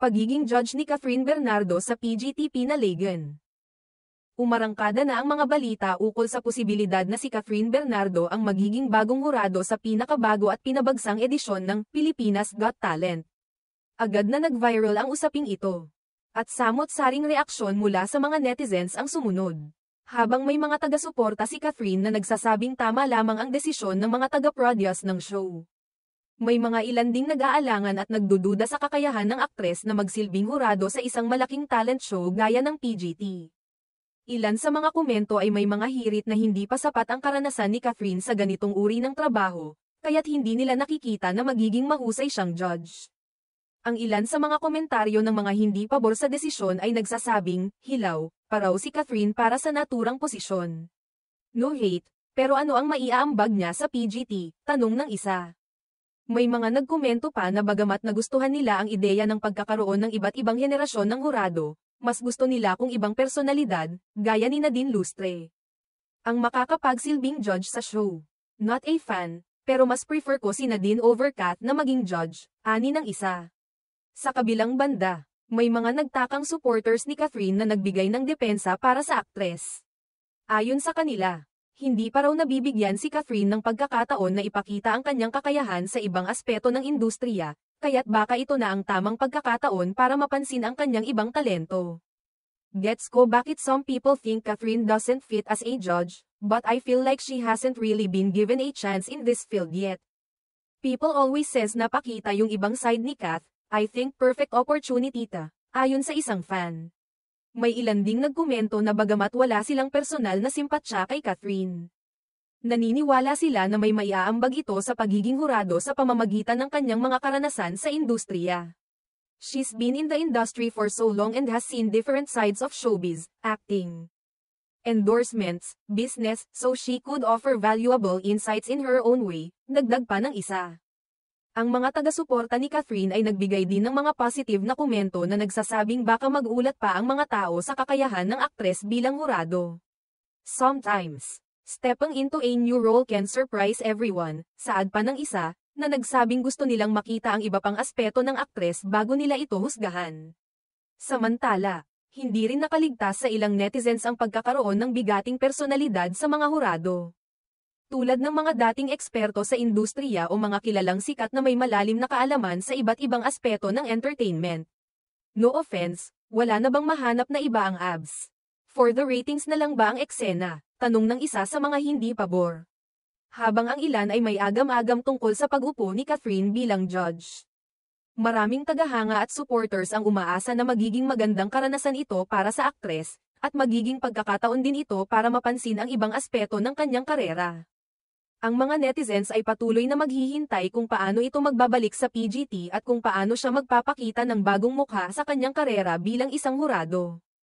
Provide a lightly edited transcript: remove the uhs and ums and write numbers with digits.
Pagiging judge ni Catherine Bernardo sa PGT Pinalagan. Umarangkada na ang mga balita ukol sa posibilidad na si Catherine Bernardo ang magiging bagong hurado sa pinakabago at pinabagsang edisyon ng Pilipinas Got Talent. Agad na nag-viral ang usaping ito. At samot-saring reaksyon mula sa mga netizens ang sumunod. Habang may mga taga-suporta si Catherine na nagsasabing tama lamang ang desisyon ng mga taga-produce ng show. May mga ilan ding nag-aalangan at nagdududa sa kakayahan ng aktres na magsilbing hurado sa isang malaking talent show gaya ng PGT. Ilan sa mga komento ay may mga hirit na hindi pa sapat ang karanasan ni Catherine sa ganitong uri ng trabaho, kaya't hindi nila nakikita na magiging mahusay siyang judge. Ang ilan sa mga komentaryo ng mga hindi pabor sa desisyon ay nagsasabing, hilaw, pa raw si Catherine para sa naturang posisyon. No hate, pero ano ang maiaambag niya sa PGT, tanong ng isa. May mga nagkomento pa na bagamat nagustuhan nila ang ideya ng pagkakaroon ng iba't ibang henerasyon ng hurado, mas gusto nila kung ibang personalidad, gaya ni Nadine Lustre ang makakapagsilbing judge sa show. Not a fan, pero mas prefer ko si Nadine over Kat na maging judge, ani ng isa. Sa kabilang banda, may mga nagtakang supporters ni Catherine na nagbigay ng depensa para sa aktres. Ayon sa kanila, hindi pa raw nabibigyan si Catherine ng pagkakataon na ipakita ang kanyang kakayahan sa ibang aspeto ng industriya, kaya't baka ito na ang tamang pagkakataon para mapansin ang kanyang ibang talento. Gets ko bakit some people think Catherine doesn't fit as a judge, but I feel like she hasn't really been given a chance in this field yet. People always says na pakita yung ibang side ni Kath, I think perfect opportunity ta, ayon sa isang fan. May ilan ding nagkomento na bagamat wala silang personal na simpatsya kay Catherine. Naniniwala sila na may maiaambag ito sa pagiging hurado sa pamamagitan ng kanyang mga karanasan sa industriya. She's been in the industry for so long and has seen different sides of showbiz, acting, endorsements, business, so she could offer valuable insights in her own way, dagdag pa ng isa. Ang mga taga-suporta ni Catherine ay nagbigay din ng mga positive na komento na nagsasabing baka mag-ulat pa ang mga tao sa kakayahan ng aktres bilang hurado. Sometimes, stepping into a new role can surprise everyone, saad pa ng isa, na nagsabing gusto nilang makita ang iba pang aspeto ng aktres bago nila ito husgahan. Samantala, hindi rin nakaligtas sa ilang netizens ang pagkakaroon ng bigating personalidad sa mga hurado. Tulad ng mga dating eksperto sa industriya o mga kilalang sikat na may malalim na kaalaman sa iba't ibang aspeto ng entertainment. No offense, wala na bang mahanap na iba ang abs? For the ratings na lang ba ang eksena? Tanong ng isa sa mga hindi pabor. Habang ang ilan ay may agam-agam tungkol sa pag-upo ni Catherine bilang judge. Maraming tagahanga at supporters ang umaasa na magiging magandang karanasan ito para sa aktres, at magiging pagkakataon din ito para mapansin ang ibang aspeto ng kanyang karera. Ang mga netizens ay patuloy na maghihintay kung paano ito magbabalik sa PGT at kung paano siya magpapakita ng bagong mukha sa kanyang karera bilang isang hurado.